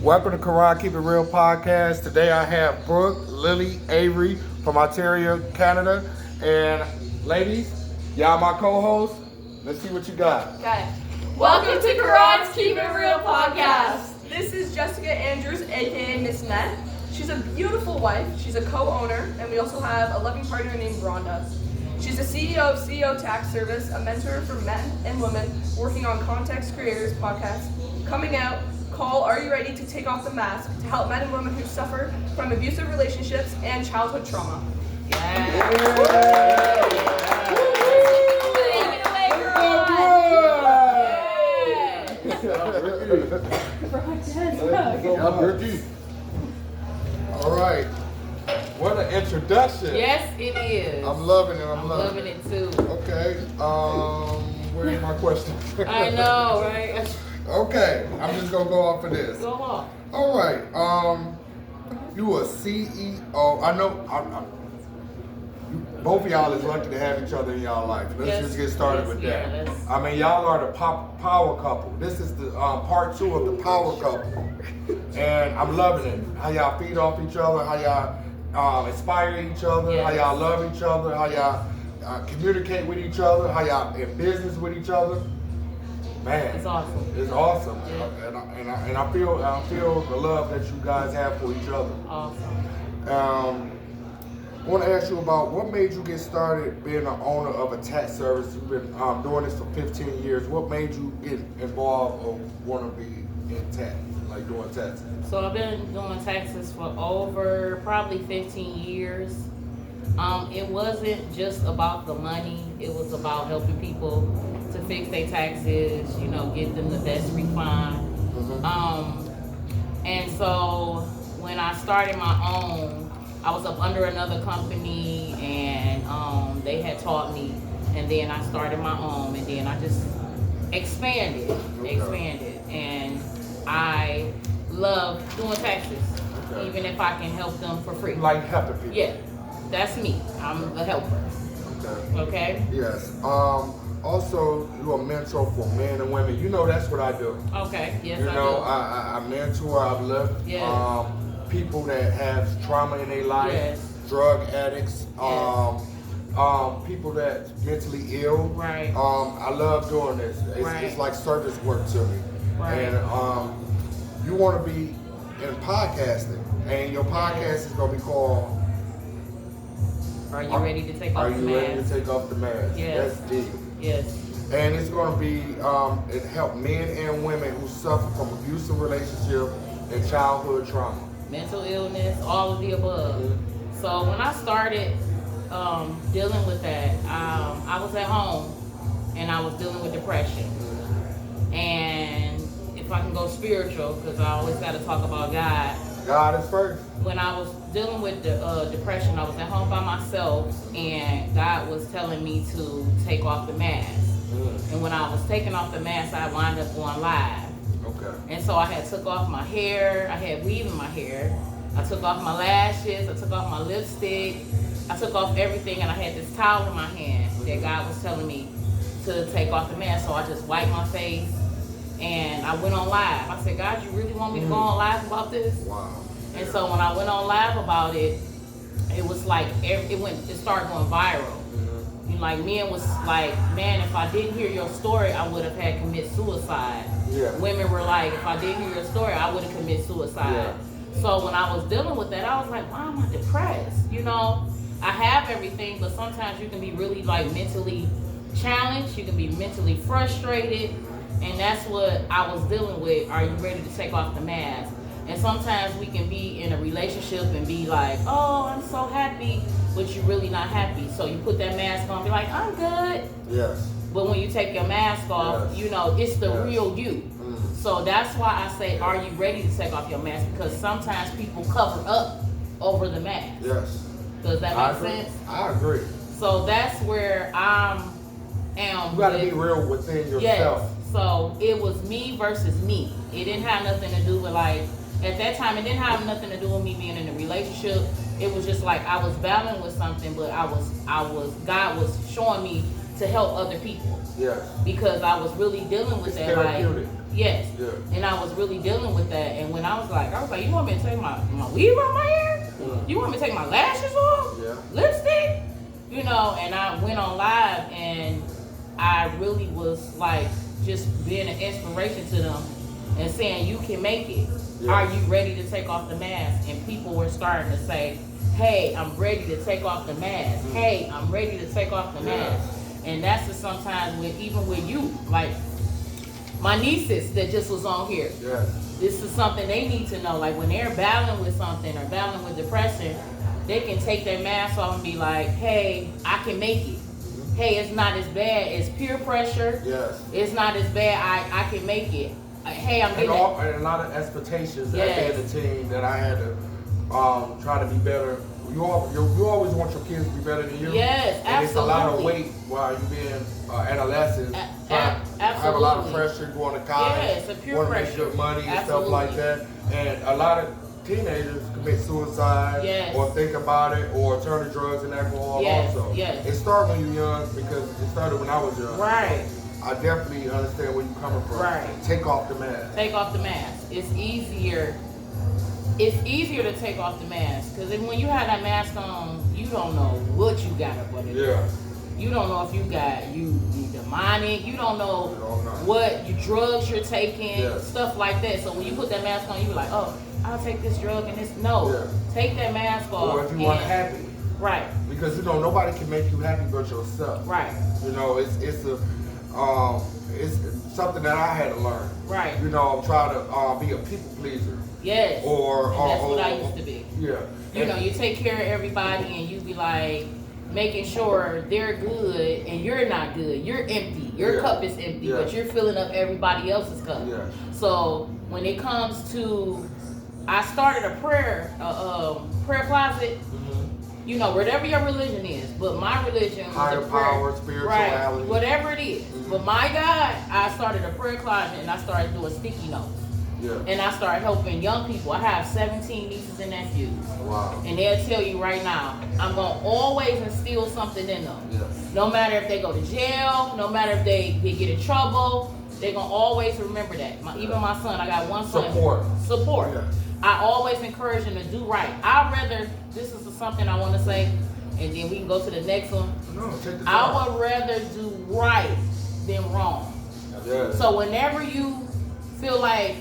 Welcome to Quran Keep It Real podcast. Today I have Brooke, Lily, Avery from Ontario, Canada. And ladies, y'all my co-hosts. Let's see what you got. Okay. Welcome to Quran's Keep It Real podcast. This is Jessica Andrews, aka Miss Met. She's a beautiful wife. She's a co-owner, and we also have a loving partner named Rhonda. She's the CEO of CEO Tax Service, a mentor for men and women working on Context Creators podcast, coming out called Are You Ready to Take Off the Mask to help men and women who suffer from abusive relationships and childhood trauma. Yeah. All right. What an introduction. Yes, it is. I'm loving it. I'm loving it too. Okay. Where's my question? I know, right? Okay. I'm just gonna go off of this. Go on. All right. You a CEO. I know. Both of y'all is lucky to have each other in y'all life. Let's just get started with that. I mean, y'all are the power couple. This is the part 2 of the power couple, and I'm loving it. How y'all feed off each other. How y'all inspire each other. How y'all love each other. How y'all communicate with each other. How y'all in business with each other. Man, it's awesome. It's awesome, yeah. and I feel the love that you guys have for each other. Awesome. I want to ask you about what made you get started being an owner of a tax service. You've been doing this for 15 years. What made you get involved or want to be in tax, like doing taxes? So I've been doing taxes for over probably 15 years. It wasn't just about the money. It was about helping people to fix their taxes, get them the best refund. Mm-hmm. And so when I started my own, I was up under another company, and they had taught me, and then I started my own, and then I just expanded, and I love doing taxes, even if I can help them for free. Like helping people? Yeah, that's me. I'm a helper. Okay? Yes. Also, you're a mentor for men and women. That's what I do. Okay, yes, I mentor, I've left people that have trauma in their life, drug addicts, people that's mentally ill. Right. I love doing this. It's like service work to me. Right. And you want to be in podcasting, and your podcast is going to be called Are You Ready to Take Off the Mask? Are You Ready to Take Off the Mask? Yes. That's deep. Yes. And it's going to be it help men and women who suffer from abusive relationship and childhood trauma. Mental illness, all of the above. Mm-hmm. So when I started dealing with that, I was at home and I was dealing with depression. Mm-hmm. And if I can go spiritual, because I always got to talk about God. God is first. When I was dealing with the depression, I was at home by myself, and God was telling me to take off the mask. Mm-hmm. And when I was taking off the mask, I wound up going live. Okay. And so I had took off my hair, I had weave in my hair, I took off my lashes, I took off my lipstick, I took off everything, and I had this towel in my hand that God was telling me to take off the mask. So I just wiped my face and I went on live. I said, God, you really want me to go on live about this? Wow. And so when I went on live about it, it was like it started going viral. Like men was like, man, if I didn't hear your story, I would have had commit suicide. Yeah. Women were like, if I didn't hear your story, I would have committed suicide. Yeah. So when I was dealing with that, I was like, why am I depressed? I have everything, but sometimes you can be really like mentally challenged. You can be mentally frustrated. And that's what I was dealing with. Are you ready to take off the mask? And sometimes we can be in a relationship and be like, oh, I'm so happy, but you're really not happy. So you put that mask on and be like, I'm good. Yes. But when you take your mask off, it's the real you. Mm-hmm. So that's why I say, are you ready to take off your mask? Because sometimes people cover up over the mask. Yes. Does that make sense? I agree. So that's where I am. You got to be real within yourself. Yes. So it was me versus me. It didn't have nothing to do with at that time, it didn't have nothing to do with me being in a relationship. It was just like I was battling with something, but God was showing me to help other people. Yes. Because I was really dealing with that. Yes. Yeah. And I was really dealing with that. And when I was like, you want me to take my weave out my hair? You want me to take my lashes off? Yeah. Lipstick? You know, and I went on live and I really was like just being an inspiration to them and saying, you can make it. Yeah. Are you ready to take off the mask? And people were starting to say, hey, I'm ready to take off the mask. Hey, I'm ready to take off the mask. And that's just sometimes even with you, like my nieces that just was on here. This is something they need to know. Like when they're battling with something or battling with depression, they can take their mask off and be like, hey, I can make it. Hey, it's not as bad as peer pressure. It's not as bad. I can make it. Hey, I'm getting and a lot of expectations as a team that I had to try to be better. You always want your kids to be better than you. Yes, absolutely. And it's a lot of weight while you're being adolescent. Absolutely. Have a lot of pressure going to college. Yes, a peer want to pressure. make good money and Absolutely. stuff like that. And a lot of teenagers commit suicide or think about it or turn to drugs and alcohol also. It started when you're young because it started when I was young. Right. I definitely understand where you're coming from. Right. Take off the mask. Take off the mask. It's easier to take off the mask because when you have that mask on, you don't know what you got up under there. You don't know if you demonic. You don't know what drugs you're taking, stuff like that. So when you put that mask on, you be like, oh, I'll take this drug and this. No, take that mask off. Or if you unhappy. Right. Because nobody can make you happy but yourself. Right. It's something that I had to learn. Right. I'm trying to be a people pleaser. Yes. And that's what I used to be. Yeah. You take care of everybody and you be like making sure they're good and you're not good. You're empty. Your cup is empty, but you're filling up everybody else's cup. Yeah. So when it comes to, I started a prayer closet. Whatever your religion is, but my religion was higher power, spirituality, right, whatever it is. But my God, I started a prayer closet and I started doing sticky notes. And I started helping young people. I have 17 nieces and nephews. Wow. And they'll tell you right now, I'm going to always instill something in them. No matter if they go to jail, no matter if they get in trouble, they're going to always remember that. Even my son, I got one son. Support. Yeah. I always encourage them to do right. This is something I want to say, and then we can go to the next one. I would rather do right than wrong. So whenever you feel like,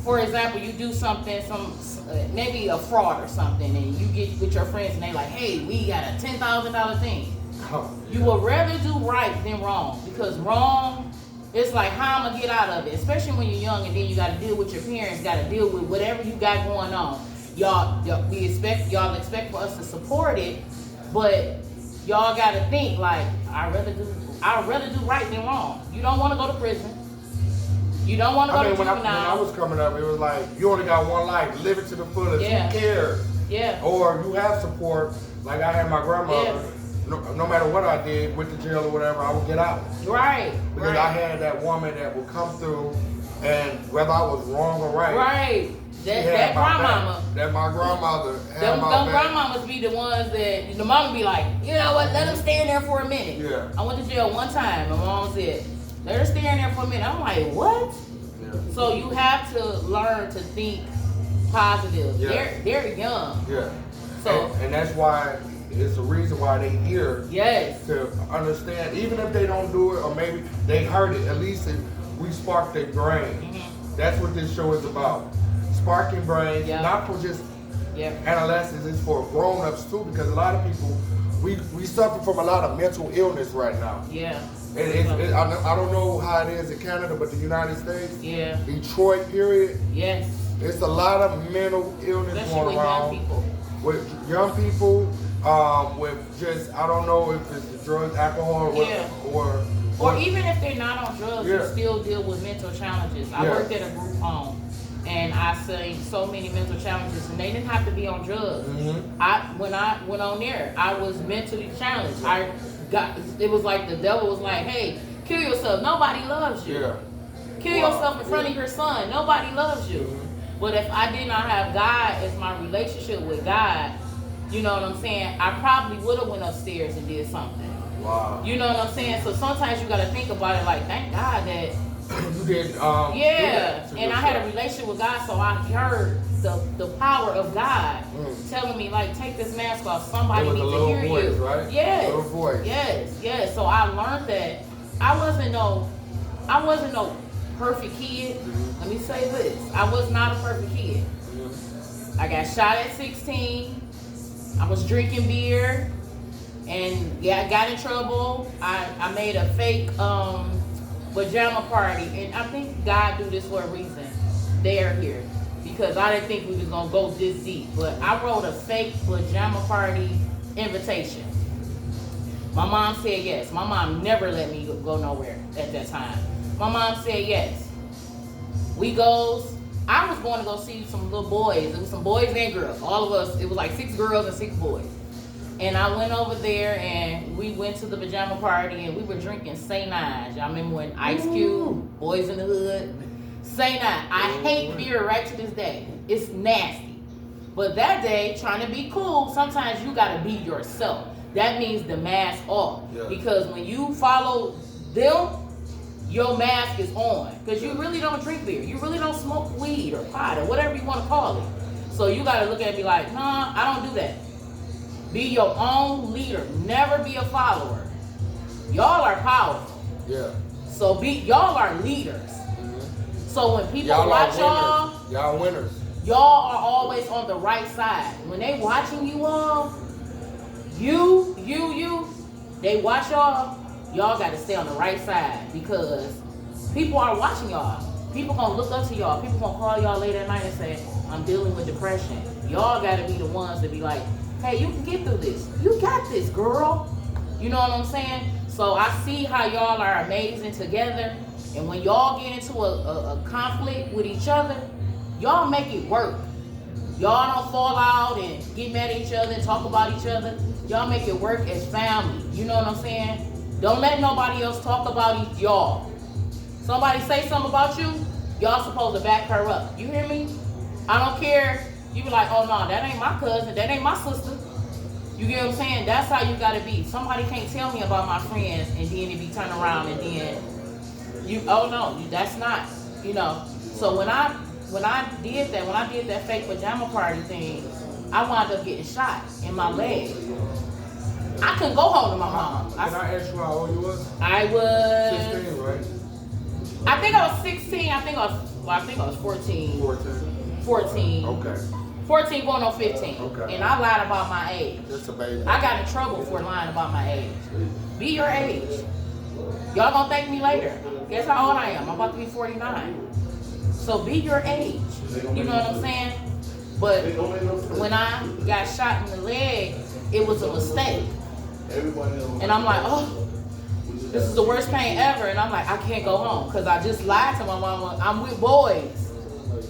for example, you do something, maybe a fraud or something, and you get with your friends and they like, hey, we got a $10,000 thing. You would rather do right than wrong, because wrong, it's like how I'm gonna get out of it, especially when you're young and then you gotta deal with your parents, gotta deal with whatever you got going on. Y'all expect for us to support it, but y'all gotta think like, I'd rather do right than wrong. You don't wanna go to prison. You don't want to go to juvenile. When I was coming up, it was like, you only got one life, live it to the fullest. Who cares? Yeah. Or you have support, like I had my grandmother. No matter what I did, went to jail or whatever, I would get out. Right. Because I had that woman that would come through, and whether I was wrong or right. Right. That grandmama. That my grandmother had them my back. grandmamas be the ones that the mama be like, you know what, let them stay in there for a minute. Yeah. I went to jail one time. My mom said, let her stay in there for a minute. I'm like, what? Yeah. So you have to learn to think positive. Yeah. They're young. Yeah. So and that's why it's the reason why they here. Yes. To understand, even if they don't do it or maybe they heard it, at least we spark their brain. Mm-hmm. That's what this show is about. Sparking brains, not for just adolescents, it's for grown-ups too, because a lot of people, we suffer from a lot of mental illness right now. Yeah. And I don't know how it is in Canada, but the United States, Detroit, period. Yes. It's a lot of mental illness especially going around. With young people, with just, I don't know if it's the drugs, alcohol, or even if they're not on drugs, you still deal with mental challenges. I worked at a group home, and I seen so many mental challenges, and they didn't have to be on drugs. Mm-hmm. When I went on there, I was mentally challenged. It was like the devil was like, hey, kill yourself. Nobody loves you. Yeah. Kill yourself in front of your son. Nobody loves you. Mm-hmm. But if I did not have God as my relationship with God, you know what I'm saying, I probably would have went upstairs and did something. Wow. You know what I'm saying? So sometimes you got to think about it like, thank God that You did. Yeah, and I had a relationship with God, so I heard the power of God telling me, like, take this mask off. Somebody needs to hear voice, you. Right? Yes. Little voice. Yes. So I learned that I wasn't no perfect kid. Let me say this: I was not a perfect kid. I got shot at 16. I was drinking beer, and I got in trouble. I made a fake pajama party, and I think God do this for a reason. They are here because I didn't think we was gonna go this deep, but I wrote a fake pajama party invitation. My mom said yes. My mom never let me go nowhere at that time. My mom said yes. We goes. I was going to go see some little boys. It was some boys and girls. All of us. It was like 6 girls and 6 boys. And I went over there and we went to the pajama party and we were drinking St. Nige. I remember when Ice Cube, Boys in the Hood, St. Nige. I hate beer right to this day. It's nasty. But that day, trying to be cool, sometimes you gotta be yourself. That means the mask off. Yeah. Because when you follow them, your mask is on. Because you really don't drink beer. You really don't smoke weed or pot or whatever you want to call it. So you gotta look at me like, nah, I don't do that. Be your own leader. Never be a follower. Y'all are powerful. Yeah. So y'all are leaders. Mm-hmm. So when people watch y'all winners. Y'all are always on the right side. When they watching you all, they watch y'all got to stay on the right side because people are watching y'all. People gonna look up to y'all. People gonna call y'all late at night and say, I'm dealing with depression. Y'all got to be the ones to be like, hey, you can get through this. You got this, girl. You know what I'm saying? So I see how y'all are amazing together. And when y'all get into a conflict with each other, y'all make it work. Y'all don't fall out and get mad at each other and talk about each other. Y'all make it work as family. You know what I'm saying? Don't let nobody else talk about y'all. Somebody say something about you, y'all supposed to back her up. You hear me? I don't care. You be like, oh no, that ain't my cousin, that ain't my sister. You get what I'm saying? That's how you gotta be. Somebody can't tell me about my friends and then it be turned around and then that's not, you know. So when I did that fake pajama party thing, I wound up getting shot in my leg. I couldn't go home to my mom. Can I ask you how old you was? I was 16, right? I think I was 16. I think I was 14. 14. Okay. 14 going on 15. Okay. And I lied about my age. Just a baby. I got in trouble for lying about my age. Be your age. Y'all gonna thank me later. Guess how old I am? I'm about to be 49. So be your age. You know what I'm saying? But when I got shot in the leg, it was a mistake. And I'm like, oh, this is the worst pain ever. And I'm like, I can't go home because I just lied to my mama. I'm with boys.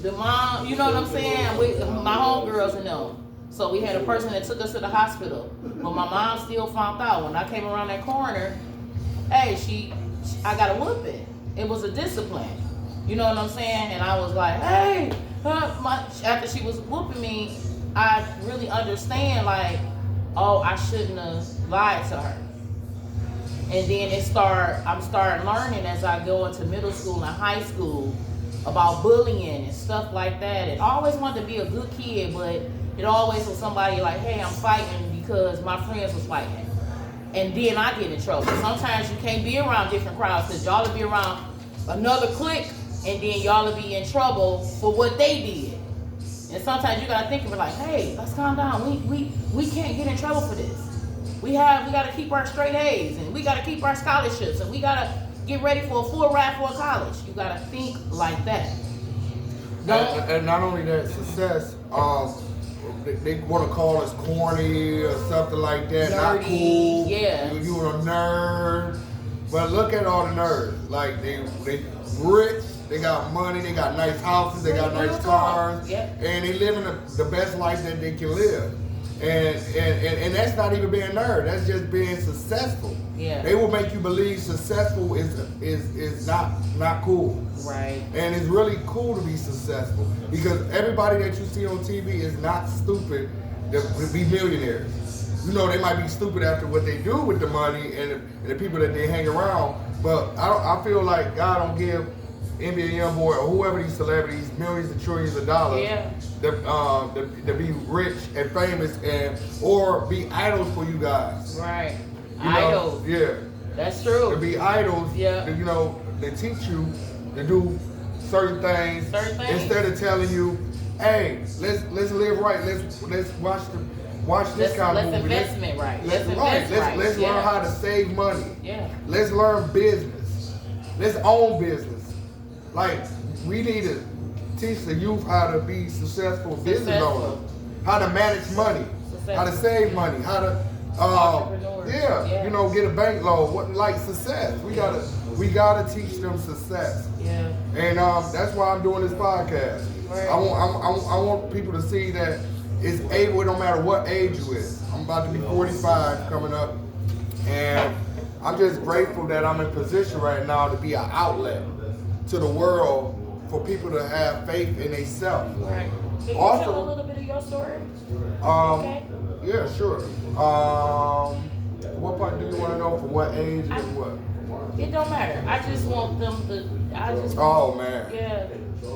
The mom, you know what I'm saying? I'm with my homegirls and them. So we had a person that took us to the hospital. But my mom still found out. When I came around that corner, hey, I got a whooping. It was a discipline. You know what I'm saying? And I was like, hey, after she was whooping me, I really understand, like, oh, I shouldn't have lied to her. And then I'm starting learning as I go into middle school and high school about bullying and stuff like that. And I always wanted to be a good kid, but it always was somebody like, hey, I'm fighting because my friends was fighting. And then I get in trouble. Sometimes you can't be around different crowds because y'all will be around another clique and then y'all will be in trouble for what they did. And sometimes you gotta think of it like, hey, let's calm down. We can't get in trouble for this. We gotta keep our straight A's and we gotta keep our scholarships and we gotta get ready for a full ride for college. You gotta think like that. And not only that, success, they want to call us corny or something like that. Nerdy, not cool. Yeah. You a nerd. But look at all the nerds. Like they rich, they got money, they got nice houses, they got nice cars, yep. And they living the best life that they can live. And that's not even being nerd. That's just being successful. Yeah. They will make you believe successful is not cool. Right. And it's really cool to be successful because everybody that you see on TV is not stupid to be millionaires. You know, they might be stupid after what they do with the money and the people that they hang around, but I feel like God don't give NBA young boy or whoever these celebrities, millions and trillions of dollars, to be rich and famous or be idols for you guys. Right. Idols. Yeah. That's true. To be idols. Yeah. They teach you to do certain things. Instead of telling you, hey, let's live right. Let's watch this kind of movie. Let's learn how to save money. Yeah. Let's learn business. Let's own business. Like, we need to teach the youth how to be successful business owners, how to manage money, how to save money, how to get a bank loan. Success. We gotta teach them success. Yeah. And that's why I'm doing this podcast. Right. I want people to see that it's able. It don't matter what age you is. I'm about to be 45 coming up, and I'm just grateful that I'm in position right now to be an outlet to the world for people to have faith in themselves. Right. Can you tell a little bit of your story? Okay. Yeah, sure. What part do you want to know? From what age and what? It don't matter. I just want them to. Oh man. Yeah.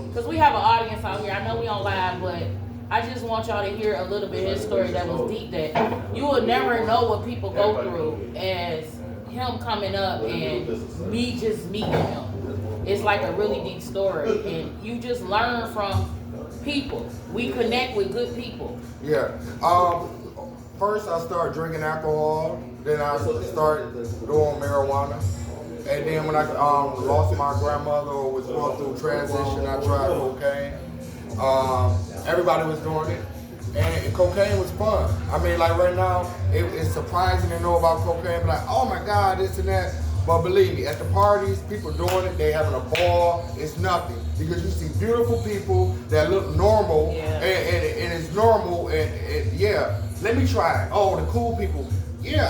Because we have an audience out here. I know we on live, but I just want y'all to hear a little bit of his story that was deep. That you will never know what people go through as him coming up and me just meeting him. It's like a really deep story, and you just learn from people. We connect with good people. Yeah. First, I started drinking alcohol. Then I started doing marijuana. And then when I lost my grandmother or was going through transition, I tried cocaine. Everybody was doing it. And cocaine was fun. I mean, like right now, it's surprising to know about cocaine. But like, oh my God, this and that. But believe me, at the parties, people doing it, they having a ball. It's nothing. Because you see beautiful people that look normal, and it's normal, and yeah, let me try it. Oh, the cool people. Yeah,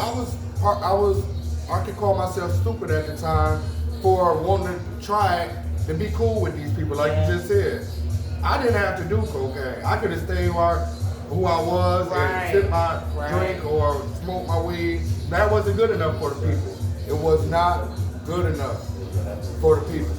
I could call myself stupid at the time for wanting to try it and be cool with these people, like you just said. I didn't have to do cocaine. I could have stayed who I was and sip my drink or smoke my weed. That wasn't good enough for the people. It was not good enough for the people.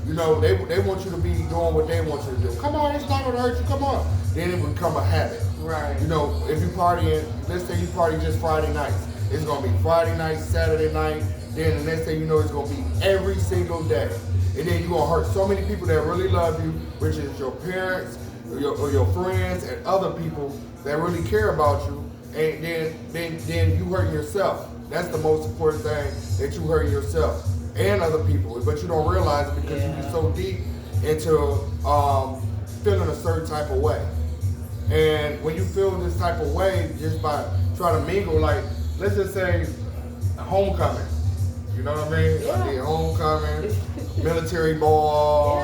They want you to be doing what they want you to do. Come on, it's not gonna hurt you, come on. Then it would become a habit. Right. If you partying, let's say you party just Friday nights. It's gonna be Friday night, Saturday night, then the next thing you know it's gonna be every single day. And then you're gonna hurt so many people that really love you, which is your parents, or your friends, and other people that really care about you. And then you hurting yourself. That's the most important thing, that you hurting yourself and other people. But you don't realize it because you get so deep into feeling a certain type of way. And when you feel this type of way, just by trying to mingle, like, let's just say homecoming. You know what I mean? Yeah. I did homecoming, military ball,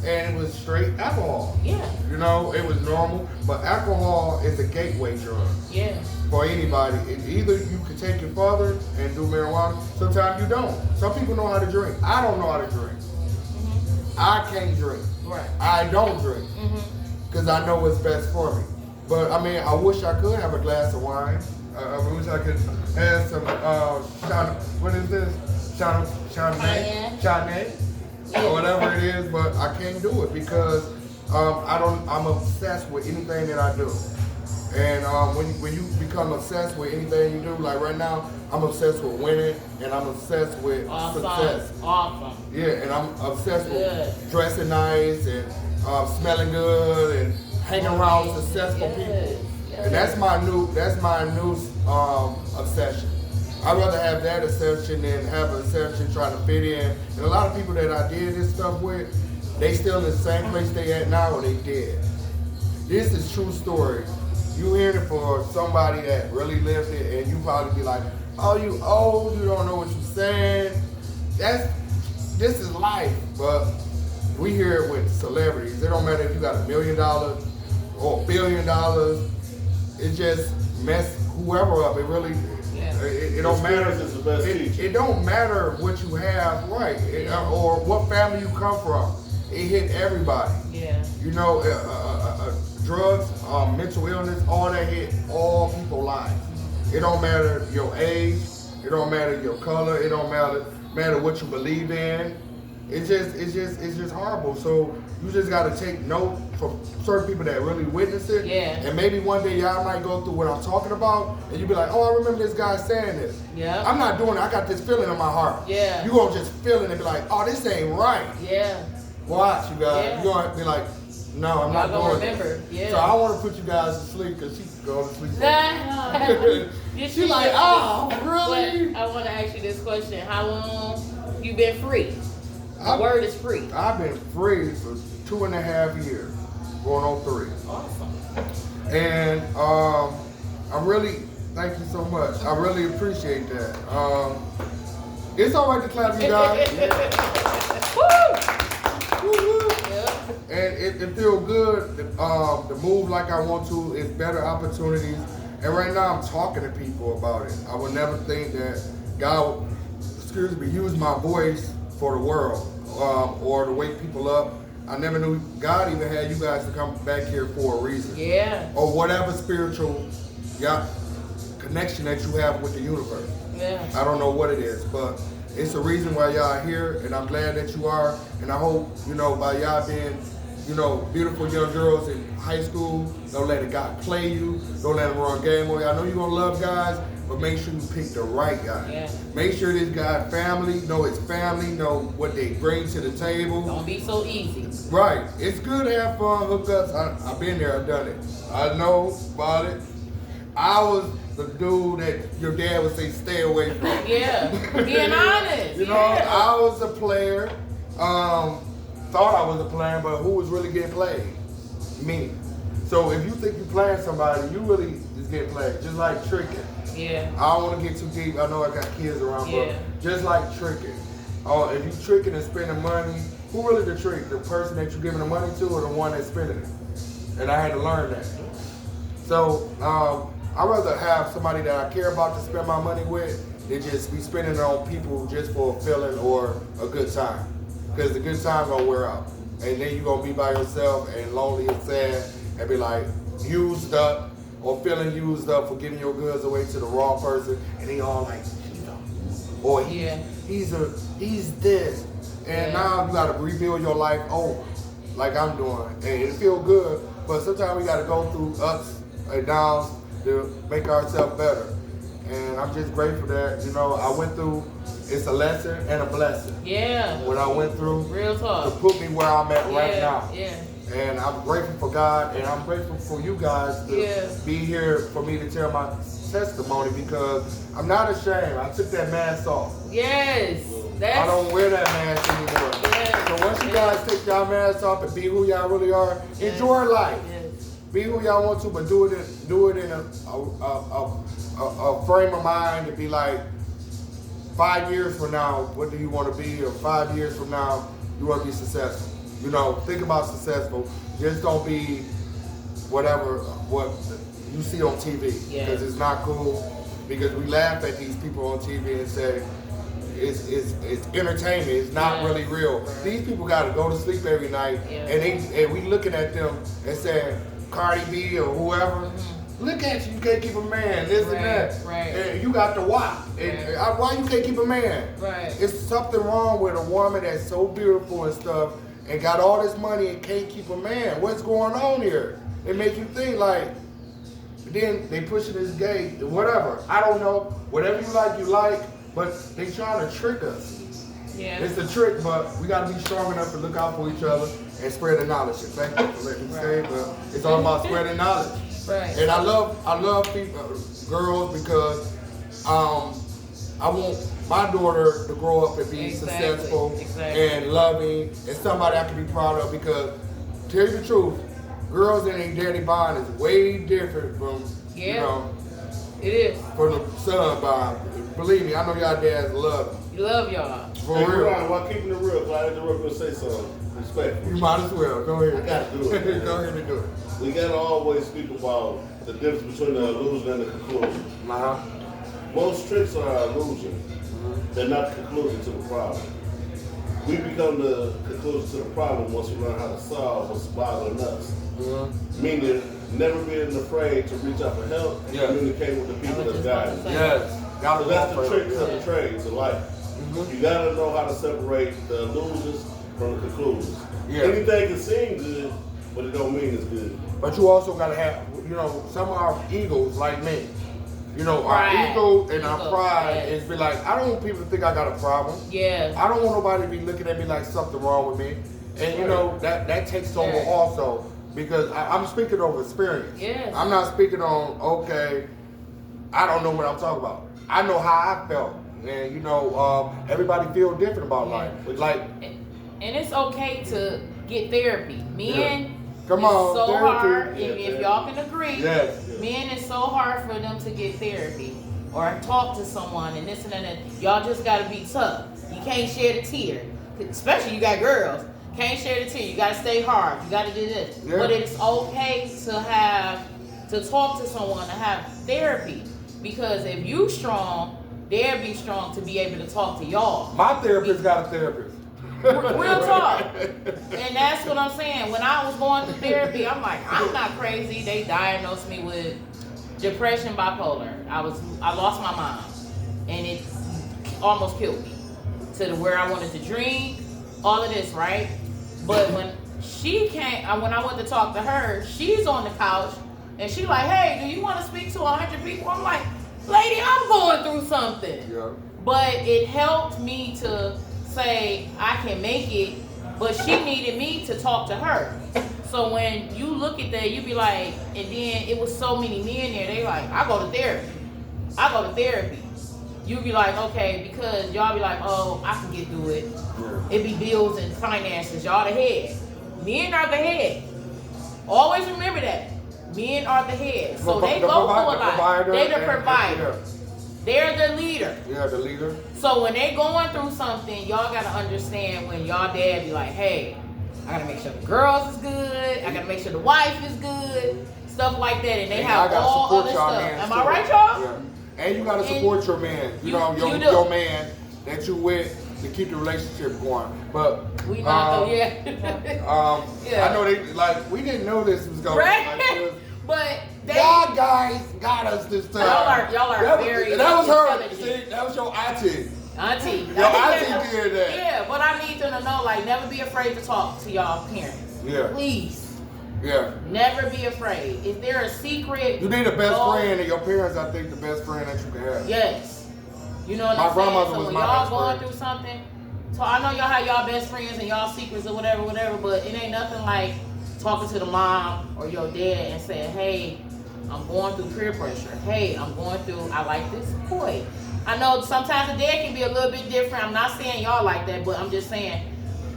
and it was straight alcohol. Yeah. It was normal. But alcohol is a gateway drug. Yeah. For anybody. Either you can take it further and do marijuana, sometimes you don't. Some people know how to drink. I don't know how to drink. Mm-hmm. I can't drink. Right. I don't drink. Because I know what's best for me. But I mean, I wish I could have a glass of wine. I wish I could have some, what is this? Chardonnay, or whatever it is, but I can't do it because I'm obsessed with anything that I do. And when you become obsessed with anything you do, like right now, I'm obsessed with winning and I'm obsessed with success. Awesome. Yeah, and I'm obsessed with dressing nice and smelling good and hanging around successful people. And that's my new obsession. I'd rather have that obsession than have an obsession trying to fit in. And a lot of people that I did this stuff with, they still in the same place they at now or they dead. This is true story. You hearing it for somebody that really lived it, and you probably be like, oh, you old, you don't know what you're saying. This is life, but we hear it with celebrities. It don't matter if you got $1 million or $1 billion. It just mess whoever up. It really, it don't matter. It don't matter what you have, right? Or what family you come from. It hit everybody. Yeah. Drugs, mental illness, all that hit all people's lives. It don't matter your age. It don't matter your color. It don't matter what you believe in. It's just horrible. So you just gotta take note from certain people that really witness it. Yeah. And maybe one day y'all might go through what I'm talking about, and you be like, oh, I remember this guy saying this. Yeah. I'm not doing it. I got this feeling in my heart. Yeah. You gonna just feel it and be like, oh, this ain't right. Yeah. Watch, you guys. Yeah. You gonna be like, no, I'm not doing remember. it. Yeah. So I want to put you guys to sleep because she can go to sleep. She's like, oh, really? But I want to ask you this question: how long you been free? The word is free. I've been free for 2.5 years, going on 3. Awesome. And I really thank you so much. I really appreciate that. It's all right to clap, you guys. Woo! Woo-woo. And it feels good to move like I want to. It's better opportunities. And right now I'm talking to people about it. I would never think that God, use my voice for the world or to wake people up. I never knew God even had you guys to come back here for a reason. Yeah. Or whatever spiritual connection that you have with the universe. Yeah. I don't know what it is, but it's a reason why y'all are here, and I'm glad that you are. And I hope, by y'all being, beautiful young girls in high school, don't let a guy play you. Don't let him run game on you. I know you're going to love guys, but make sure you pick the right guy. Yeah. Make sure this guy know his family, know what they bring to the table. Don't be so easy. Right. It's good to have fun, hookups. I've been there, I've done it. I know about it. I was the dude that your dad would say stay away from. Yeah. Being honest. I was a player. Thought I was a player, but who was really getting played? Me. So if you think you're playing somebody, you really just get played. Just like tricking. Yeah. I don't want to get too deep. I know I got kids around, but just like tricking. If you tricking and spending money, who really the trick? The person that you're giving the money to or the one that's spending it? And I had to learn that. So I'd rather have somebody that I care about to spend my money with than just be spending it on people just for a feeling or a good time. Because the good time gonna wear out. And then you're gonna be by yourself and lonely and sad and be like used up or feeling used up for giving your goods away to the wrong person, and they all like, or he's this. And now you gotta rebuild your life over, like I'm doing. And it feels good, but sometimes we gotta go through ups and downs to make ourselves better. And I'm just grateful that, I went through, it's a lesson and a blessing. Yeah. What I went through. Real talk. To put me where I'm at right now. Yeah. And I'm grateful for God, and I'm grateful for you guys to be here for me to tell my testimony, because I'm not ashamed. I took that mask off. Yes. I don't wear that mask anymore. Yes. So once you guys take y'all masks off and be who y'all really are, enjoy life. Yes. Be who y'all want to, but do it in a frame of mind to be like, 5 years from now, what do you want to be? Or 5 years from now, you want to be successful. Think about successful. Just don't be what you see on TV, because it's not cool. Because we laugh at these people on TV and say it's entertainment. It's not really real. These people got to go to sleep every night, and we looking at them and saying Cardi B or whoever. Look at you can't keep a man, this and that. Right. And you got the why. Why you can't keep a man? Right. It's something wrong with a woman that's so beautiful and stuff and got all this money and can't keep a man. What's going on here? It makes you think like, then they pushing this gay, whatever. I don't know. Whatever you like, but they trying to trick us. Yeah. It's a trick, but we got to be strong enough to look out for each other and spread the knowledge. And thank you for letting me say, but it's all about spreading knowledge. Right. And I love people, girls, because I want my daughter to grow up and be successful and loving and somebody I can be proud of, because tell you the truth, girls in a daddy bond is way different from it is from the son bond. Believe me, I know y'all dads love you. Love y'all. For real. While keeping it real, I interrupt you and say something respectful. You might as well. Go ahead. I gotta do it. Go ahead and do it. We gotta always speak about the difference between the illusion and the conclusion. Most tricks are illusions. They're not the conclusion to the problem. We become the conclusion to the problem once we learn how to solve what's bothering us. Meaning, never being afraid to reach out for help and communicate with the people that's guiding. Yes. So that's the tricks of the trades of life. You gotta know how to separate the illusions from the conclusions. Yeah. Anything can seem good, but it don't mean it's good. But you also gotta have, you know, some of our egos, like me. You know, Pride. our ego and our pride Yes. is be like, I don't want people to think I got a problem. Yeah. I don't want nobody to be looking at me like something wrong with me. And you know, that takes over Yeah. also, because I'm speaking over experience. Yes. I'm not speaking on, okay, I don't know what I'm talking about. I know how I felt. And you know, everybody feel different about life. Like, and it's okay to get therapy. Men, come on, it's so therapy. hard. If y'all can agree, Yes. men, it's so hard for them to get therapy or talk to someone and this and that. Y'all just gotta be tough. You can't shed a tear, especially you got girls. Can't shed a tear. You gotta stay hard. You gotta do this. Yeah. But it's okay to talk to someone, to have therapy, because if you strong, they'll be strong to be able to talk to y'all. My therapist got a therapist. Real talk. And that's what I'm saying. When I was going to therapy, I'm like, I'm not crazy. They diagnosed me with depression, bipolar. I lost my mom, and it almost killed me to where I wanted to drink, all of this, right? But when she came, when I went to talk to her, she's on the couch, and she like, hey, do you want to speak to 100 people? I'm like, lady, I'm going through something. Yeah. But it helped me to say I can make it, but she needed me to talk to her. So when you look at that, you be like, and then it was so many men there, they like, I go to therapy. You be like, okay, because y'all be like, oh, I can get through it. Yeah. It be bills and finances, y'all the head. Men are the head. Always remember that. Men are the head. So they go through a lot. They the provider. They're the leader. Yeah, the leader. So when they going through something, y'all gotta understand when y'all dad be like, hey, I gotta make sure the girls is good. I gotta make sure the wife is good. Stuff like that. And they have all other stuff. Am I right, y'all? Yeah. And you gotta support your man. You know, your man that you with to keep the relationship going. But we not yeah. I know they like we didn't know this was going right. like this. But y'all guys got us this time. Y'all are very that was her. intelligent. See, that was your auntie. Your auntie did that. Yeah, but I need them to know, like, never be afraid to talk to y'all parents. Yeah. Please. Yeah. Never be afraid. If they're a secret, you need a best friend, and your parents, I think, the best friend that you can have. Yes. You know what I'm saying? So when y'all going through something, so I know y'all have y'all best friends and y'all secrets or whatever, but it ain't nothing like talking to the mom or your dad and saying, hey, I'm going through peer pressure. Hey, I'm going through, I like this boy. I know sometimes the dad can be a little bit different. I'm not saying y'all like that, but I'm just saying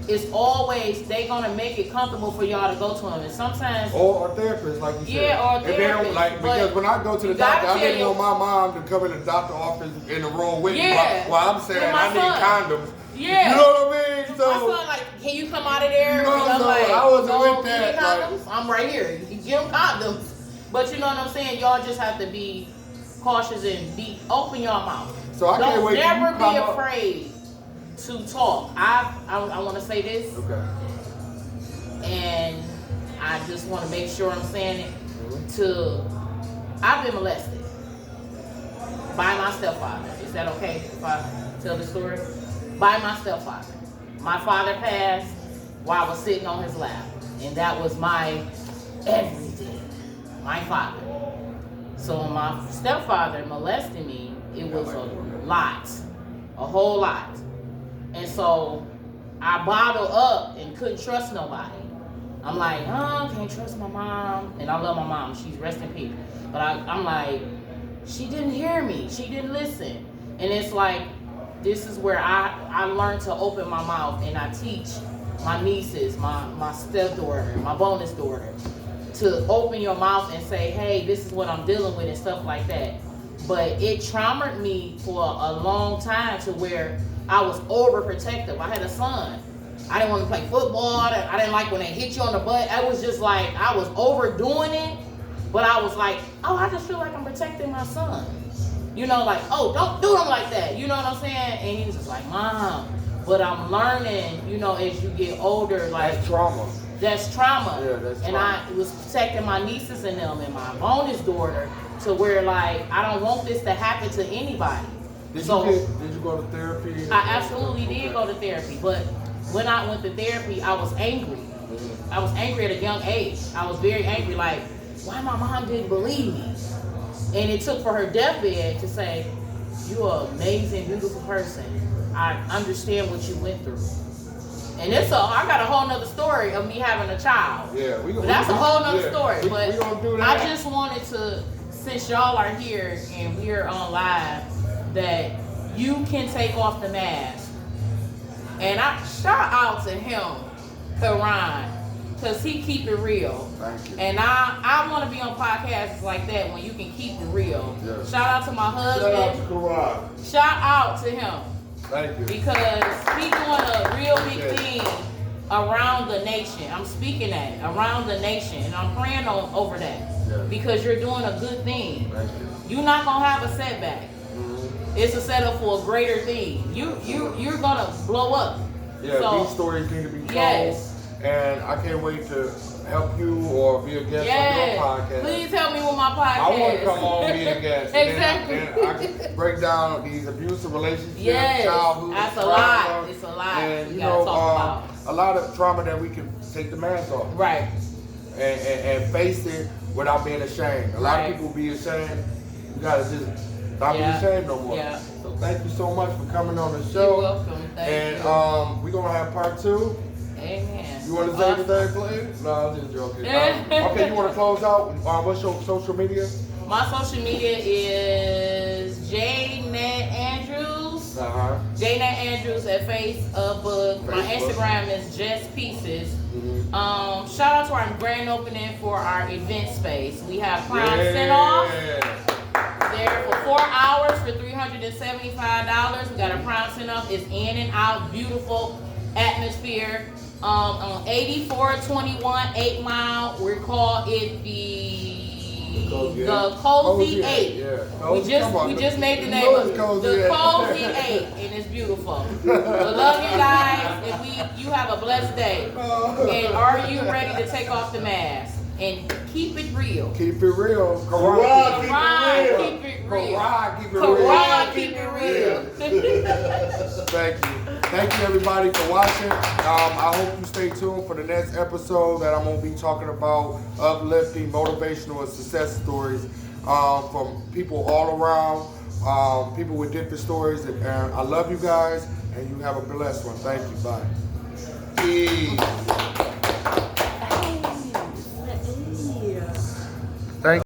it's always, they gonna make it comfortable for y'all to go to them. And sometimes, or a therapist, like you said. Yeah, or a if they don't, therapist, because when I go to the doctor, I didn't want my mom to come in the doctor office in the room with me while I'm saying I need condoms. Yeah. You know what I mean? So my son, like, can you come out of there? You know, and I'm so like, I wasn't with that. Condoms? I'm right here. You give them condoms. But you know what I'm saying? Y'all just have to be cautious and open your mouth. So I can't wait. Never be afraid to talk. I want to say this. Okay. And I just want to make sure I'm saying it. I've been molested by my stepfather. Is that okay if I tell the story? By my stepfather. My father passed while I was sitting on his lap, and that was my everything. My father. So when my stepfather molested me, it was a lot, a whole lot. And so I bottled up and couldn't trust nobody. I'm like, can't trust my mom. And I love my mom, she's rest in peace. But I'm like, she didn't hear me, she didn't listen. And it's like, this is where I learned to open my mouth, and I teach my nieces, my stepdaughter, my bonus daughter, to open your mouth and say, hey, this is what I'm dealing with and stuff like that. But it traumatized me for a long time to where I was overprotective. I had a son. I didn't want to play football. I didn't like when they hit you on the butt. I was just like, I was overdoing it. But I was like, I just feel like I'm protecting my son. You know, like, don't do him like that. You know what I'm saying? And he was just like, Mom. But I'm learning, as you get older, like. That's trauma. That's trauma. Yeah, that's and trauma. I was protecting my nieces and them and my bonus daughter to where, like, I don't want this to happen to anybody. Did you go to therapy? I absolutely did go to therapy, but when I went to therapy, I was angry. I was angry at a young age. I was very angry, like, why my mom didn't believe me? And it took for her deathbed to say, you're an amazing, beautiful person. I understand what you went through. And I got a whole nother story of me having a child. Yeah, that's a whole nother story. We But gonna do that. I just wanted to, since y'all are here and we're on live, that you can take off the mask. And I shout out to him, Karan, because he keep it real. Thank you. And I want to be on podcasts like that when you can keep it real. Yes. Shout out to my husband. Shout out to Karan. Shout out to him. Thank you. Because he's doing a real big thing around the nation. I'm speaking that, around the nation. And I'm praying over that. Yes. Because you're doing a good thing. Thank you. You're not going to have a setback. Mm-hmm. It's a setup for a greater thing. You're going to blow up. Yeah, so, these stories need to be told. Yes. And I can't wait to help you or be a guest on your podcast. Please help me with my podcast. I want to come on and be a guest. Exactly. And I can break down these abusive relationships, yes. childhood. That's a lot. It's a lot. And you gotta talk about. A lot of trauma that we can take the mask off. Right. And face it without being ashamed. A lot of people be ashamed. You gotta just not be ashamed no more. Yeah. So thank you so much for coming on the show. You're welcome. Thank you. We're gonna have part 2. Amen. You want to say anything, please? No, I'm just joking. Okay, you want to close out? What's your social media? My social media is JNet Andrews. JNet Andrews at Facebook. My Instagram is Just Pieces. Mm-hmm. Shout out to our grand opening for our event space. We have Prime Send-Off there for 4 hours for $375. We got a Prime Send-Off. It's in and out, beautiful atmosphere. On 8421 8 Mile, we call it the Cozy 8. Yeah. We just made the name of it. The Cozy 8, and it's beautiful. We love you guys, and you have a blessed day. And are you ready to take off the mask? And keep it real. Keep it real. Karan, keep it real. Karan, keep it real. Thank you. Thank you everybody for watching. I hope you stay tuned for the next episode that I'm going to be talking about uplifting, motivational, and success stories from people all around, people with different stories. And I love you guys, and you have a blessed one. Thank you. Bye. Peace.